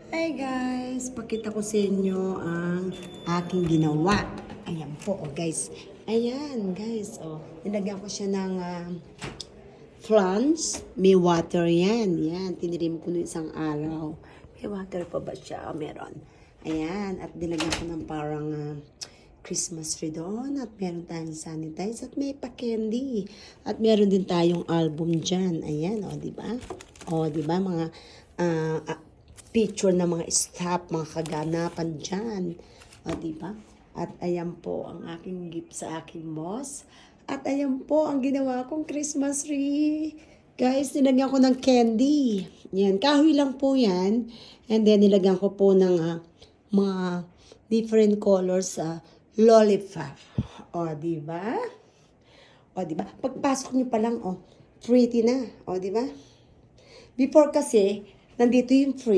Hi guys! Pakita ko sa inyo ang aking ginawa. Ayan po, guys. Ayan, guys. Nilagyan ko siya ng France. May water yan. Yan, tinirim ko noong isang araw. May water pa ba siya? Meron. Ayan, at nilagyan ko ng parang Christmas tree doon. At meron tayong sanitize. At may pa-candy. At meron din tayong album dyan. Ayan, diba? Diba, mga picture ng mga staff, mga kaganapan dyan. Diba? At ayan po ang aking gift sa aking boss. At ayan po ang ginawa kong Christmas tree. Guys, nilagyan ko ng candy. Yan, kahoy lang po yan. And then, nilagyan ko po ng mga different colors lollipop. Diba? Diba? Pagpasok nyo pa lang, pretty na. Diba? Before kasi, nandito yung free.